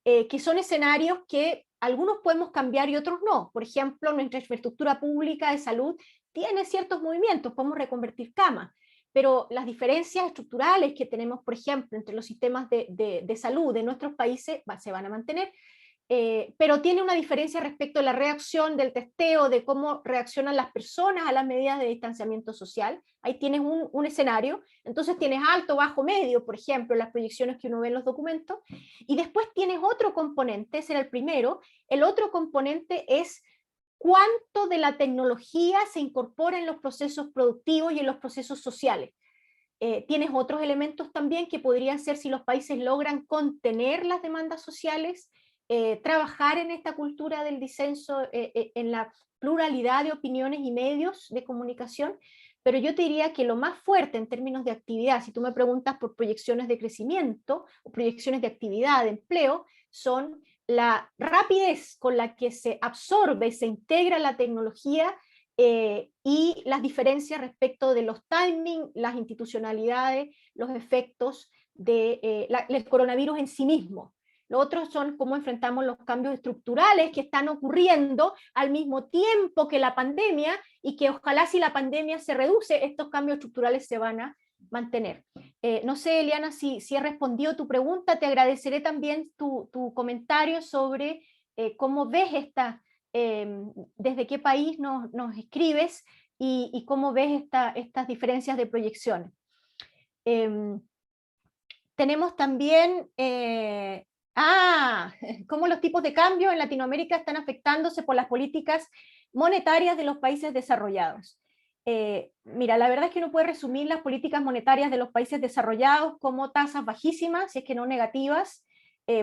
que son escenarios que algunos podemos cambiar y otros no. Por ejemplo, nuestra infraestructura pública de salud tiene ciertos movimientos, podemos reconvertir camas, pero las diferencias estructurales que tenemos, por ejemplo, entre los sistemas de salud de nuestros países se van a mantener, pero tiene una diferencia respecto a la reacción del testeo, de cómo reaccionan las personas a las medidas de distanciamiento social. Ahí tienes un escenario, entonces tienes alto, bajo, medio, por ejemplo, las proyecciones que uno ve en los documentos, y después tienes otro componente, ese era el primero, el otro componente es cuánto de la tecnología se incorpora en los procesos productivos y en los procesos sociales. Tienes otros elementos también que podrían ser si los países logran contener las demandas sociales, trabajar en esta cultura del disenso, en la pluralidad de opiniones y medios de comunicación, pero yo te diría que lo más fuerte en términos de actividad, si tú me preguntas por proyecciones de crecimiento o proyecciones de actividad, de empleo, son la rapidez con la que se absorbe, se integra la tecnología, y las diferencias respecto de los timings, las institucionalidades, los efectos del coronavirus en sí mismo. Lo otro son cómo enfrentamos los cambios estructurales que están ocurriendo al mismo tiempo que la pandemia, y que ojalá si la pandemia se reduce, estos cambios estructurales se van a mantener. No sé, Eliana, si he respondido tu pregunta. Te agradeceré también tu comentario sobre cómo ves desde qué país nos escribes y cómo ves estas diferencias de proyecciones. Tenemos también cómo los tipos de cambio en Latinoamérica están afectándose por las políticas monetarias de los países desarrollados. Mira, la verdad es que uno puede resumir las políticas monetarias de los países desarrollados como tasas bajísimas, si es que no negativas,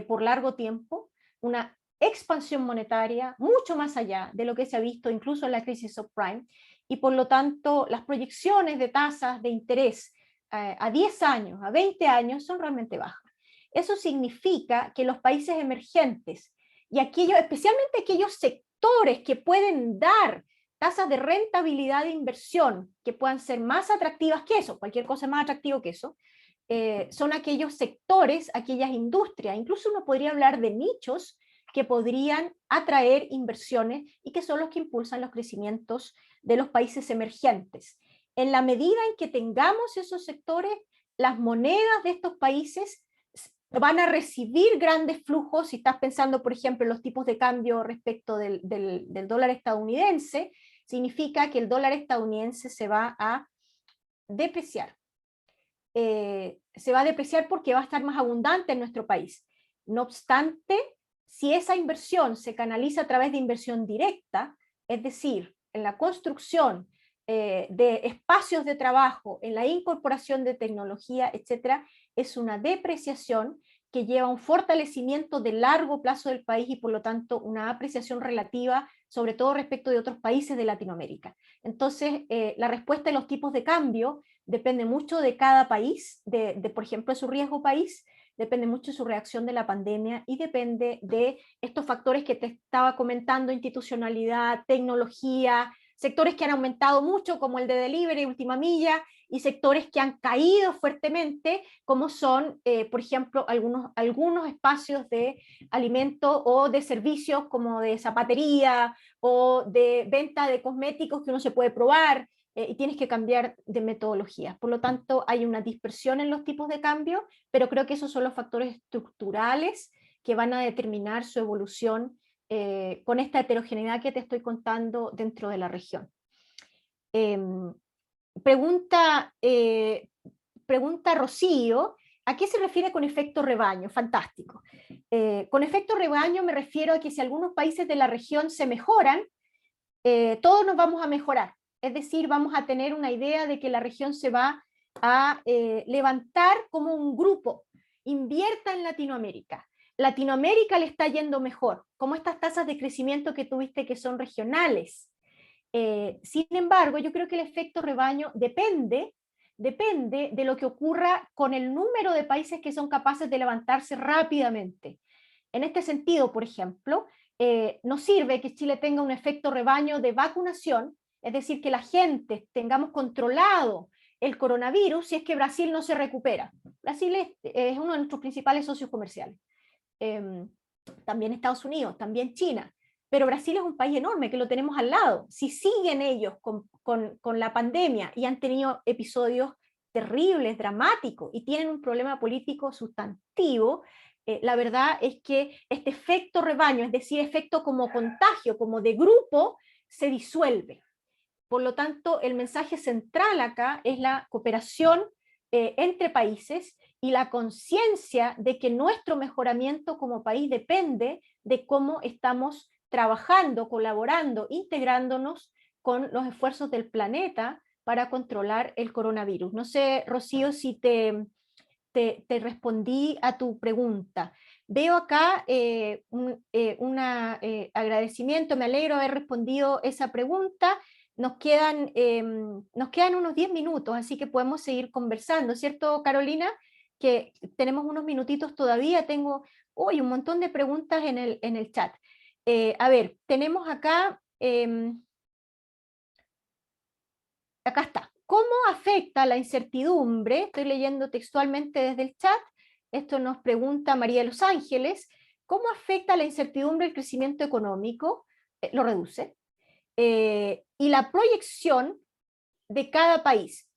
por largo tiempo, una expansión monetaria mucho más allá de lo que se ha visto incluso en la crisis subprime, y por lo tanto las proyecciones de tasas de interés a 10 años, a 20 años son realmente bajas. Eso significa que los países emergentes y aquellos, especialmente aquellos sectores que pueden dar tasas de rentabilidad de inversión que puedan ser más atractivas que eso, cualquier cosa es más atractivo que eso, son aquellos sectores, aquellas industrias, incluso uno podría hablar de nichos que podrían atraer inversiones y que son los que impulsan los crecimientos de los países emergentes. En la medida en que tengamos esos sectores, las monedas de estos países van a recibir grandes flujos. Si estás pensando, por ejemplo, en los tipos de cambio respecto del dólar estadounidense, significa que el dólar estadounidense se va a depreciar. se va a depreciar porque va a estar más abundante en nuestro país. No obstante, si esa inversión se canaliza a través de inversión directa, es decir, en la construcción de espacios de trabajo, en la incorporación de tecnología, etcétera, es una depreciación que lleva a un fortalecimiento de largo plazo del país y por lo tanto una apreciación relativa, sobre todo respecto de otros países de Latinoamérica. Entonces, la respuesta de los tipos de cambio depende mucho de cada país, por ejemplo, de su riesgo país, depende mucho de su reacción de la pandemia y depende de estos factores que te estaba comentando: institucionalidad, tecnología, sectores que han aumentado mucho como el de delivery, última milla, y sectores que han caído fuertemente como son, por ejemplo, algunos espacios de alimento o de servicios como de zapatería o de venta de cosméticos que uno se puede probar, y tienes que cambiar de metodología. Por lo tanto, hay una dispersión en los tipos de cambio, pero creo que esos son los factores estructurales que van a determinar su evolución con esta heterogeneidad que te estoy contando dentro de la región. Pregunta Rocío, ¿a qué se refiere con efecto rebaño? Fantástico. Con efecto rebaño me refiero a que si algunos países de la región se mejoran, todos nos vamos a mejorar. Es decir, vamos a tener una idea de que la región se va a levantar como un grupo. Invierta en Latinoamérica. Latinoamérica le está yendo mejor, como estas tasas de crecimiento que tuviste que son regionales. Sin embargo, yo creo que el efecto rebaño depende de lo que ocurra con el número de países que son capaces de levantarse rápidamente. En este sentido, por ejemplo, nos sirve que Chile tenga un efecto rebaño de vacunación, es decir, que la gente tengamos controlado el coronavirus si es que Brasil no se recupera. Brasil es uno de nuestros principales socios comerciales. También Estados Unidos, también China. Pero Brasil es un país enorme que lo tenemos al lado. Si siguen ellos con la pandemia y han tenido episodios terribles, dramáticos, y tienen un problema político sustantivo, la verdad es que este efecto rebaño, es decir, efecto como contagio, como de grupo, se disuelve. Por lo tanto, el mensaje central acá es la cooperación entre países y la conciencia de que nuestro mejoramiento como país depende de cómo estamos trabajando, colaborando, integrándonos con los esfuerzos del planeta para controlar el coronavirus. No sé, Rocío, si te respondí a tu pregunta. Veo acá un agradecimiento, me alegro de haber respondido esa pregunta. Nos quedan unos 10 minutos, así que podemos seguir conversando, ¿cierto, Carolina? Que tenemos unos minutitos todavía, tengo un montón de preguntas en el chat. A ver, tenemos acá, acá está. ¿Cómo afecta la incertidumbre? Estoy leyendo textualmente desde el chat. Esto nos pregunta María de los Ángeles. ¿Cómo afecta la incertidumbre el crecimiento económico? Lo reduce. Y la proyección de cada país.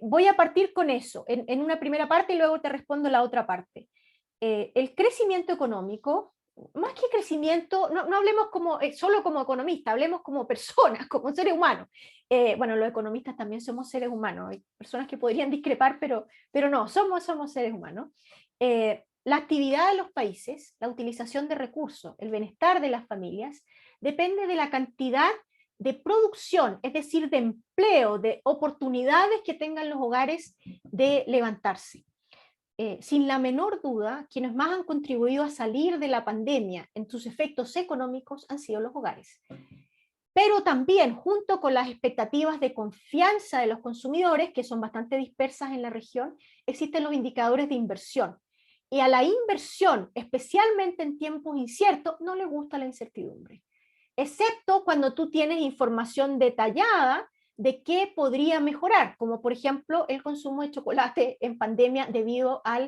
Voy a partir con eso en una primera parte y luego te respondo la otra parte. El crecimiento económico, más que crecimiento, no hablemos solo como economista, hablemos como personas, como seres humanos. Bueno, los economistas también somos seres humanos, hay personas que podrían discrepar, pero no, somos seres humanos. La actividad de los países, la utilización de recursos, el bienestar de las familias, depende de la cantidad de producción, es decir, de empleo, de oportunidades que tengan los hogares de levantarse. Sin la menor duda, quienes más han contribuido a salir de la pandemia en sus efectos económicos han sido los hogares. Pero también, junto con las expectativas de confianza de los consumidores, que son bastante dispersas en la región, existen los indicadores de inversión. Y a la inversión, especialmente en tiempos inciertos, no le gusta la incertidumbre. Excepto cuando tú tienes información detallada de qué podría mejorar, como por ejemplo el consumo de chocolate en pandemia debido a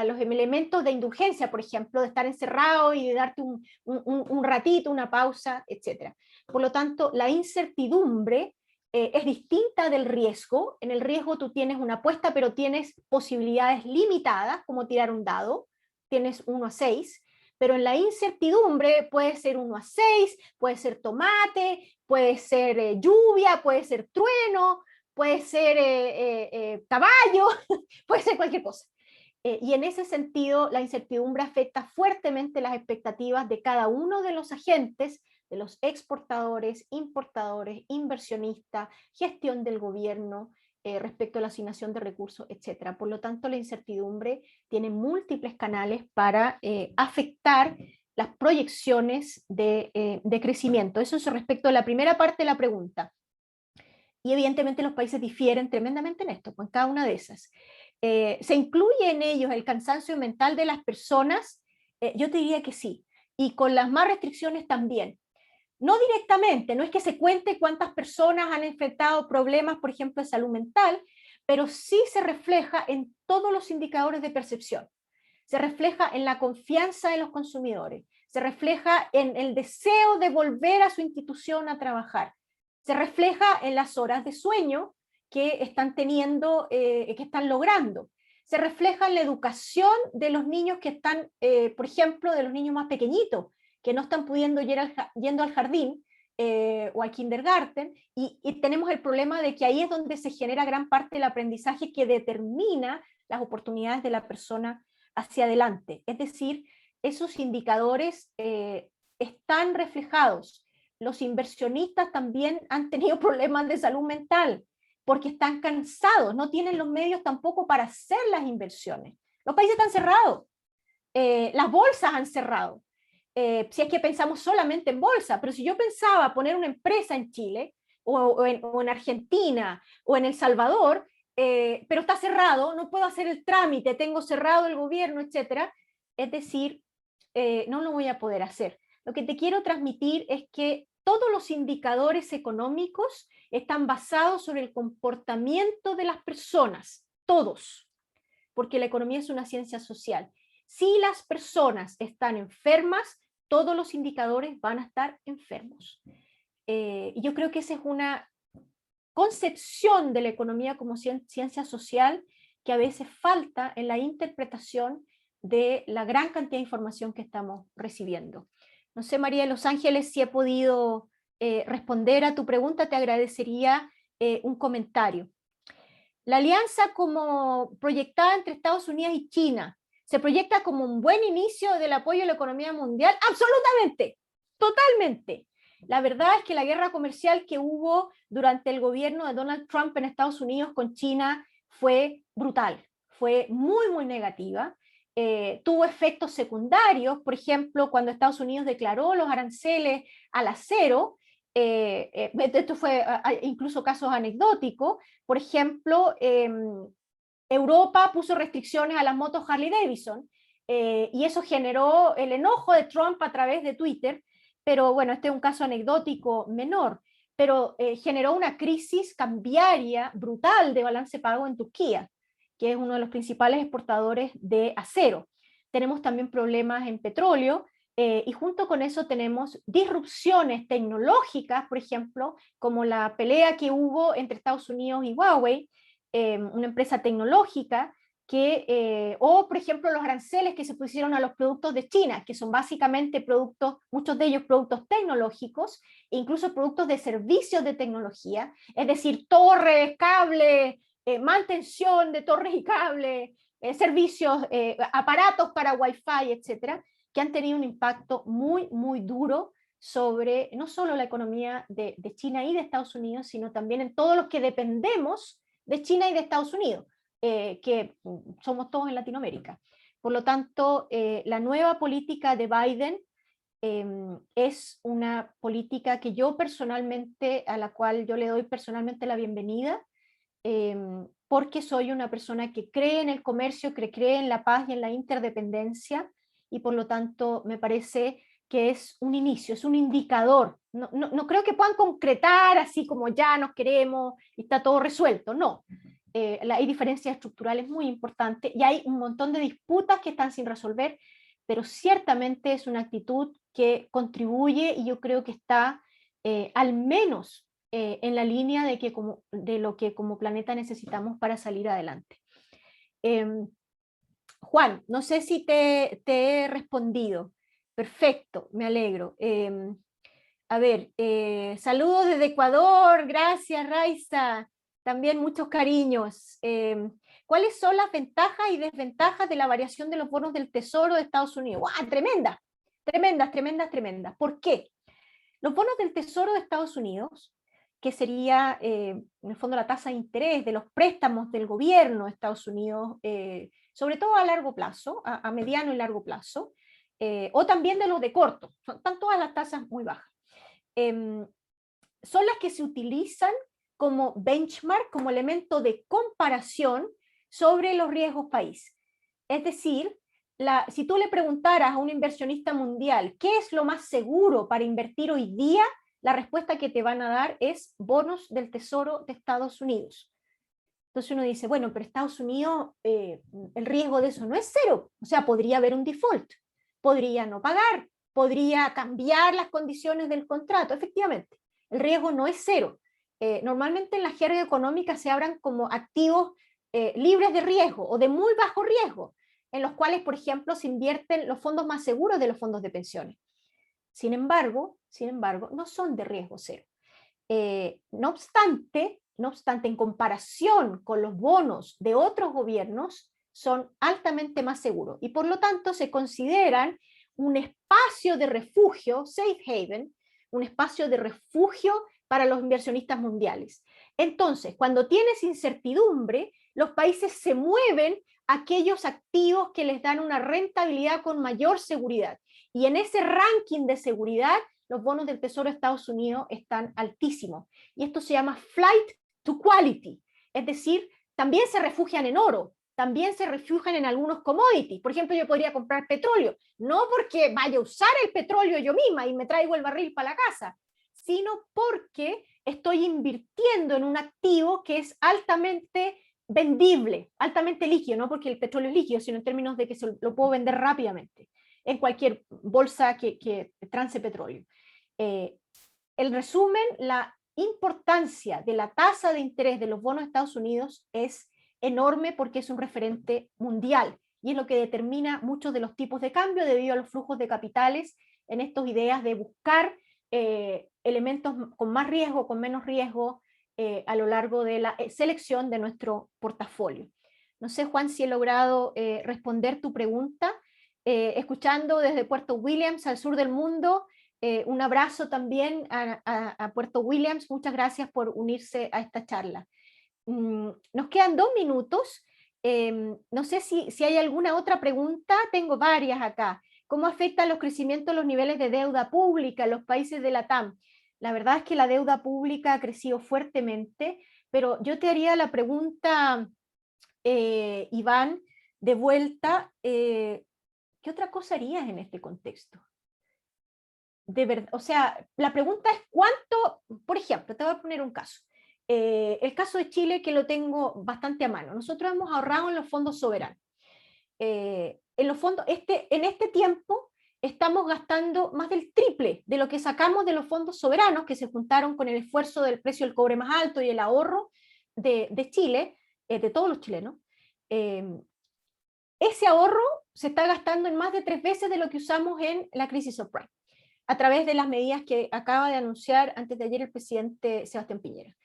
los elementos de indulgencia, por ejemplo, de estar encerrado y de darte un ratito, una pausa, etc. Por lo tanto, la incertidumbre es distinta del riesgo. En el riesgo tú tienes una apuesta, pero tienes posibilidades limitadas, como tirar un dado, tienes 1 a 6, pero en la incertidumbre puede ser 1 a 6, puede ser tomate, puede ser lluvia, puede ser trueno, puede ser caballo, puede ser cualquier cosa. Y en ese sentido, la incertidumbre afecta fuertemente las expectativas de cada uno de los agentes, de los exportadores, importadores, inversionistas, gestión del gobierno, respecto a la asignación de recursos, etc. Por lo tanto, la incertidumbre tiene múltiples canales para afectar las proyecciones de crecimiento. Eso es respecto a la primera parte de la pregunta. Y evidentemente los países difieren tremendamente en esto, en cada una de esas. ¿Se incluye en ellos el cansancio mental de las personas? Yo te diría que sí, y con las más restricciones también. No directamente, no es que se cuente cuántas personas han enfrentado problemas, por ejemplo, de salud mental, pero sí se refleja en todos los indicadores de percepción. Se refleja en la confianza de los consumidores, se refleja en el deseo de volver a su institución a trabajar, se refleja en las horas de sueño que están teniendo, que están logrando. Se refleja en la educación de los niños que están, por ejemplo, de los niños más pequeñitos, que no están pudiendo yendo al jardín o al kindergarten, y tenemos el problema de que ahí es donde se genera gran parte del aprendizaje que determina las oportunidades de la persona hacia adelante. Es decir, esos indicadores están reflejados. Los inversionistas también han tenido problemas de salud mental, porque están cansados, no tienen los medios tampoco para hacer las inversiones. Los países están cerrados, las bolsas han cerrado, si es que pensamos solamente en bolsa, pero si yo pensaba poner una empresa en Chile, o en Argentina, o en El Salvador, pero está cerrado, no puedo hacer el trámite, tengo cerrado el gobierno, etcétera, es decir, no lo voy a poder hacer. Lo que te quiero transmitir es que todos los indicadores económicos están basados sobre el comportamiento de las personas, todos, porque la economía es una ciencia social. Si las personas están enfermas, todos los indicadores van a estar enfermos. Y yo creo que esa es una concepción de la economía como ciencia social que a veces falta en la interpretación de la gran cantidad de información que estamos recibiendo. No sé, María de Los Ángeles, si he podido responder a tu pregunta, te agradecería un comentario. La alianza como proyectada entre Estados Unidos y China, ¿se proyecta como un buen inicio del apoyo a la economía mundial? Absolutamente, totalmente. La verdad es que la guerra comercial que hubo durante el gobierno de Donald Trump en Estados Unidos con China fue brutal, fue muy, muy negativa. Tuvo efectos secundarios, por ejemplo, cuando Estados Unidos declaró los aranceles al acero, esto fue incluso casos anecdóticos, por ejemplo, Europa puso restricciones a las motos Harley Davidson, y eso generó el enojo de Trump a través de Twitter, pero bueno, este es un caso anecdótico menor, pero generó una crisis cambiaria brutal de balance pago en Turquía, que es uno de los principales exportadores de acero. Tenemos también problemas en petróleo, y junto con eso tenemos disrupciones tecnológicas, por ejemplo, como la pelea que hubo entre Estados Unidos y Huawei, una empresa tecnológica, o por ejemplo los aranceles que se pusieron a los productos de China, que son básicamente productos, muchos de ellos productos tecnológicos, e incluso productos de servicios de tecnología, es decir, torres, cables, mantención de torres y cables, servicios, aparatos para Wi-Fi, etcétera, que han tenido un impacto muy, muy duro sobre no solo la economía de China y de Estados Unidos, sino también en todos los que dependemos de China y de Estados Unidos, que somos todos en Latinoamérica. Por lo tanto, la nueva política de Biden es una política que yo personalmente, a la cual yo le doy personalmente la bienvenida, porque soy una persona que cree en el comercio, que cree en la paz y en la interdependencia, y por lo tanto me parece que es un inicio, es un indicador. No creo que puedan concretar así como ya nos queremos y está todo resuelto, no. Hay diferencias estructurales muy importantes y hay un montón de disputas que están sin resolver, pero ciertamente es una actitud que contribuye y yo creo que está al menos en la línea de lo que como planeta necesitamos para salir adelante. Juan, no sé si te he respondido. Perfecto, me alegro. A ver, saludos desde Ecuador, gracias Raiza. también muchos cariños. ¿Cuáles son las ventajas y desventajas de la variación de los bonos del Tesoro de Estados Unidos? ¡Wow! Tremendas, tremendas, tremendas, tremendas. ¿Por qué? Los bonos del Tesoro de Estados Unidos, que sería en el fondo la tasa de interés de los préstamos del gobierno de Estados Unidos, sobre todo a largo plazo, a mediano y largo plazo, o también de los de corto, están todas las tasas muy bajas. Son las que se utilizan como benchmark, como elemento de comparación sobre los riesgos país. Es decir, si tú le preguntaras a un inversionista mundial qué es lo más seguro para invertir hoy día, la respuesta que te van a dar es bonos del Tesoro de Estados Unidos. Entonces uno dice, bueno, pero Estados Unidos, el riesgo de eso no es cero, o sea, podría haber un default, podría no pagar, podría cambiar las condiciones del contrato, efectivamente, el riesgo no es cero. Normalmente en la jerga económica se hablan como activos libres de riesgo o de muy bajo riesgo, en los cuales, por ejemplo, se invierten los fondos más seguros de los fondos de pensiones. Sin embargo, no son de riesgo cero. No obstante, en comparación con los bonos de otros gobiernos, son altamente más seguros y por lo tanto se consideran un espacio de refugio, safe haven, un espacio de refugio para los inversionistas mundiales. Entonces, cuando tienes incertidumbre, los países se mueven a aquellos activos que les dan una rentabilidad con mayor seguridad. Y en ese ranking de seguridad, los bonos del Tesoro de Estados Unidos están altísimos. Y esto se llama flight to quality. Es decir, también se refugian en oro, también se refugian en algunos commodities. Por ejemplo, yo podría comprar petróleo, no porque vaya a usar el petróleo yo misma y me traigo el barril para la casa, sino porque estoy invirtiendo en un activo que es altamente vendible, altamente líquido, no porque el petróleo es líquido, sino en términos de que lo puedo vender rápidamente en cualquier bolsa que trance petróleo. El resumen, la importancia de la tasa de interés de los bonos de Estados Unidos es enorme porque es un referente mundial y es lo que determina muchos de los tipos de cambio debido a los flujos de capitales en estas ideas de buscar elementos con más riesgo, con menos riesgo a lo largo de la selección de nuestro portafolio. No sé, Juan, si he logrado responder tu pregunta. Escuchando desde Puerto Williams al sur del mundo, un abrazo también a Puerto Williams, muchas gracias por unirse a esta charla. Nos quedan 2 minutos, no sé si hay alguna otra pregunta, tengo varias acá. ¿Cómo afectan los crecimientos los niveles de deuda pública en los países de la TAM? La verdad es que la deuda pública ha crecido fuertemente, pero yo te haría la pregunta, Iván, de vuelta, ¿qué otra cosa harías en este contexto? De verdad, o sea, la pregunta es cuánto, por ejemplo, te voy a poner un caso. El caso de Chile, que lo tengo bastante a mano. Nosotros hemos ahorrado en los fondos soberanos. En los fondos, en este tiempo estamos gastando más del triple de lo que sacamos de los fondos soberanos que se juntaron con el esfuerzo del precio del cobre más alto y el ahorro de Chile, de todos los chilenos. Ese ahorro se está gastando en más de 3 veces de lo que usamos en la crisis subprime, a través de las medidas que acaba de anunciar antes de ayer el presidente Sebastián Piñera.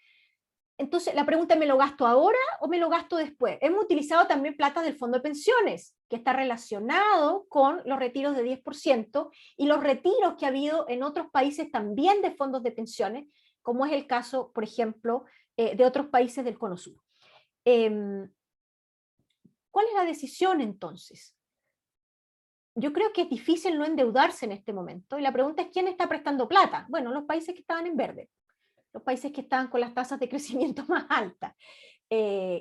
Entonces, la pregunta es, ¿me lo gasto ahora o me lo gasto después? Hemos utilizado también plata del fondo de pensiones, que está relacionado con los retiros de 10% y los retiros que ha habido en otros países también de fondos de pensiones, como es el caso, por ejemplo, de otros países del Cono Sur. ¿Cuál es la decisión entonces? Yo creo que es difícil no endeudarse en este momento y la pregunta es ¿quién está prestando plata? Bueno, los países que estaban en verde, los países que estaban con las tasas de crecimiento más altas.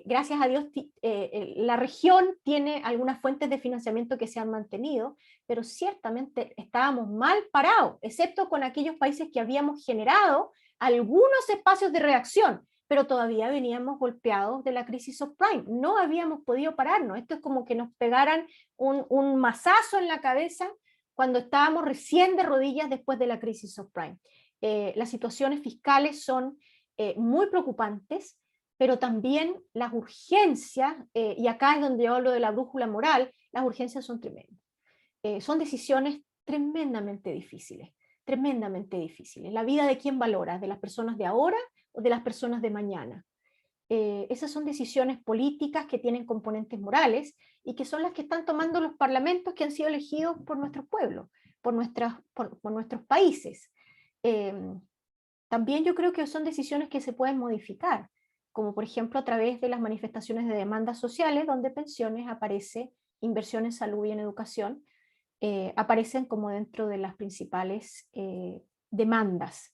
Gracias a Dios la región tiene algunas fuentes de financiamiento que se han mantenido, pero ciertamente estábamos mal parados, excepto con aquellos países que habíamos generado algunos espacios de reacción, pero todavía veníamos golpeados de la crisis subprime, no habíamos podido pararnos. Esto es como que nos pegaran un mazazo en la cabeza cuando estábamos recién de rodillas después de la crisis subprime. Las situaciones fiscales son muy preocupantes, pero también las urgencias, y acá es donde yo hablo de la brújula moral, las urgencias son tremendas. Son decisiones tremendamente difíciles, tremendamente difíciles. La vida de quién valora, de las personas de ahora o de las personas de mañana. esas son decisiones políticas que tienen componentes morales y que son las que están tomando los parlamentos que han sido elegidos por nuestros pueblos, por nuestros países. También yo creo que son decisiones que se pueden modificar, como por ejemplo a través de las manifestaciones de demandas sociales, donde pensiones aparece, inversión en salud y en educación, aparecen como dentro de las principales demandas.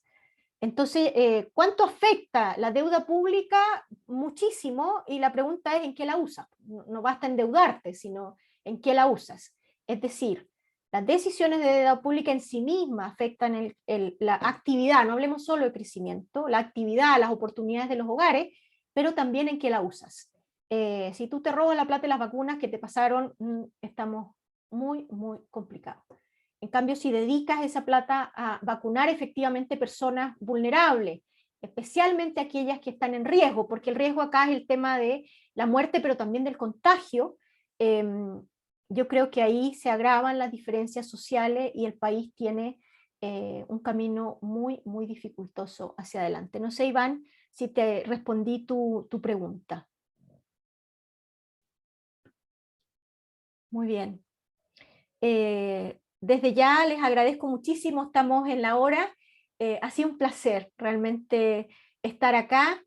Entonces, ¿cuánto afecta la deuda pública? Muchísimo, y la pregunta es en qué la usas. No basta endeudarte, sino en qué la usas. Es decir, las decisiones de deuda pública en sí mismas afectan la actividad, no hablemos solo de crecimiento, la actividad, las oportunidades de los hogares, pero también en qué la usas. Si tú te robas la plata de las vacunas que te pasaron, estamos muy, muy complicados. En cambio, si dedicas esa plata a vacunar efectivamente personas vulnerables, especialmente aquellas que están en riesgo, porque el riesgo acá es el tema de la muerte, pero también del contagio, yo creo que ahí se agravan las diferencias sociales y el país tiene un camino muy, muy dificultoso hacia adelante. No sé, Iván, si te respondí tu pregunta. Muy bien. Desde ya les agradezco muchísimo, estamos en la hora. Ha sido un placer realmente estar acá,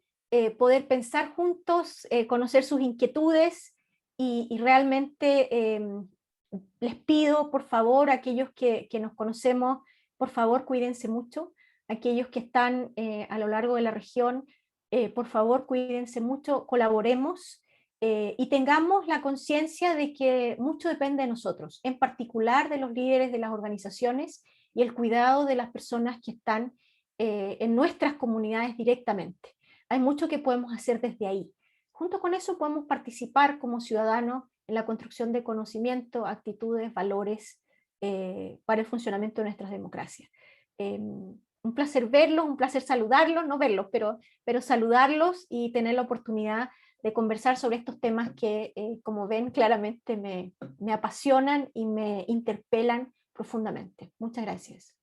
poder pensar juntos, conocer sus inquietudes y realmente les pido, por favor, a aquellos que nos conocemos, por favor, cuídense mucho. Aquellos que están a lo largo de la región, por favor, cuídense mucho, colaboremos. Y tengamos la conciencia de que mucho depende de nosotros, en particular de los líderes de las organizaciones y el cuidado de las personas que están en nuestras comunidades directamente. Hay mucho que podemos hacer desde ahí. Junto con eso podemos participar como ciudadanos en la construcción de conocimiento, actitudes, valores para el funcionamiento de nuestras democracias. Un placer verlos, un placer saludarlos, no verlos, pero saludarlos y tener la oportunidad de conversar sobre estos temas que, como ven, claramente me apasionan y me interpelan profundamente. Muchas gracias.